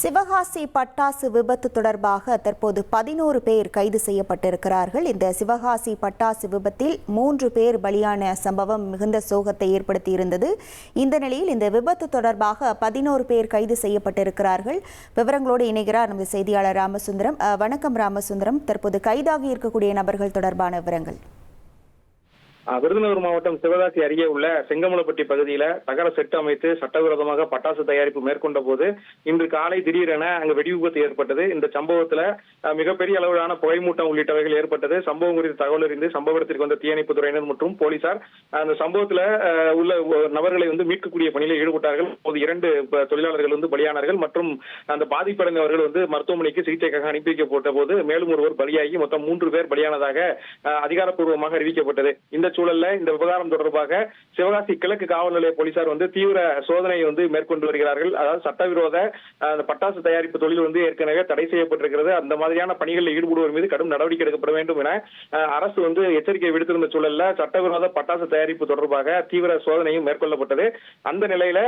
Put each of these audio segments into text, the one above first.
சிவகாசி பட்டாசு விபத்து தொடர்பாக தற்போது 11 பேர் கைது செய்யப்பட்டிருக்கிறார்கள். இந்த சிவகாசி பட்டாசு விபத்தில் 3 பேர் பலியான சம்பவம் மிகுந்த சோகத்தை ஏற்படுத்தியிருந்தது. இந்த நிலையில் இந்த விபத்து தொடர்பாக 11 பேர் கைது செய்யப்பட்டிருக்கிறார்கள். விவரங்களோடு இணைகிறார் நமது செய்தியாளர் ராமசுந்தரம். வணக்கம் ராமசுந்தரம், தற்போது கைதாகி இருக்கக்கூடிய நபர்கள் தொடர்பான விவரங்கள். விருதுநகர் மாவட்டம் சிவகாசி அருகே உள்ள செங்கமலப்பட்டி பகுதியில தகர செட்டு அமைத்து சட்டவிரோதமாக பட்டாசு தயாரிப்பு மேற்கொண்ட போது இன்று காலை திடீரென அங்கு வெடி விபத்து ஏற்பட்டது. இந்த சம்பவத்துல மிகப்பெரிய அளவிலான புகைமூட்டம் உள்ளிட்டவைகள் ஏற்பட்டது. சம்பவம் குறித்து தகவல் அறிந்து சம்பவ இடத்திற்கு வந்த தீயணைப்பு துறையினர் மற்றும் போலீசார் அந்த சம்பவத்துல உள்ள நபர்களை மீட்கக்கூடிய பணியில் ஈடுபட்டார்கள். 2 தொழிலாளர்கள் பலியானார்கள் மற்றும் அந்த பாதிப்படைந்தவர்கள் மருத்துவமனைக்கு சிகிச்சைக்காக அனுப்பி வைக்கப்பட்ட போது மேலும் ஒருவர் பலியாகி மொத்தம் 3 பேர் பலியானதாக அதிகாரப்பூர்வமாக அறிவிக்கப்பட்டது. இந்த சூழல்ல இந்த விவகாரம் தொடர்பாக சிவகாசி கிழக்கு காவல் நிலைய போலீசார் தீவிர சோதனையை மேற்கொண்டு வருகிறார்கள். அதாவது சட்டவிரோத பட்டாசு தயாரிப்பு தொழில் ஏற்கனவே தடை செய்யப்பட்டிருக்கிறது. அந்த மாதிரியான பணிகளில் ஈடுபடுவோர் மீது கடும் நடவடிக்கை எடுக்கப்பட வேண்டும் என அரசு எச்சரிக்கை விடுத்திருந்த சூழல்ல சட்டவிரோத பட்டாசு தயாரிப்பு தொடர்பாக தீவிர சோதனையும் மேற்கொள்ளப்பட்டது. அந்த நிலையில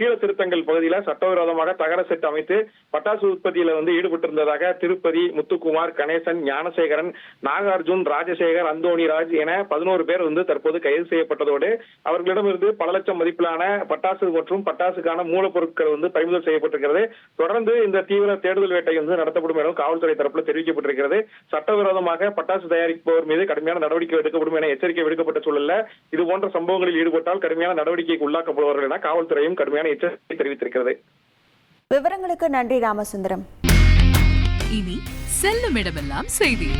கீழ திருத்தங்கள் பகுதியில சட்டவிரோதமாக தகர செட் அமைத்து பட்டாசு உற்பத்தியில ஈடுபட்டிருந்ததாக திருப்பதி, முத்துக்குமார், கணேசன், ஞானசேகரன், நாகார்ஜுன், ராஜசேகர், அந்தோணிராஜ் என 11 பேர் தற்போது கைது செய்யப்பட்டதோடு அவர்களிடமிருந்து பல லட்சம் மதிப்பிலான பட்டாசு மற்றும் பட்டாசுக்கான மூலப்பொருட்கள் பறிமுதல் செய்யப்பட்டிருக்கிறது. தொடர்ந்து இந்த தீவிர தேடுதல் வேட்டை நடத்தப்படும் என காவல்துறை தரப்புல தெரிவிக்கப்பட்டிருக்கிறது. சட்டவிரோதமாக பட்டாசு தயாரிப்பவர் மீது கடுமையான நடவடிக்கை எடுக்கப்படும் என எச்சரிக்கை விடுக்கப்பட்ட சூழல்ல இதுபோன்ற சம்பவங்களில் ஈடுபட்டால் கடுமையான நடவடிக்கைக்கு உள்ளாக்கப்படுவார்கள் என காவல்துறையும் கடுமையான எச்சரிக்கை தெரிவித்திருக்கிறது. விவரங்களுக்கு நன்றி ராமசுந்தரம். இனி செல்லும் இடமெல்லாம் செய்தி.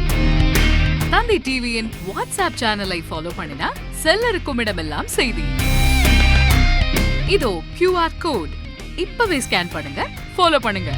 தந்தை டிவியின் வாட்ஸ்அப் சேனலை ஃபாலோ பண்ணினா செல்லருக்கும் இடமெல்லாம் செய்தி. இதோ QR கோட் இப்பவே ஸ்கேன் பண்ணுங்க, ஃபாலோ பண்ணுங்க.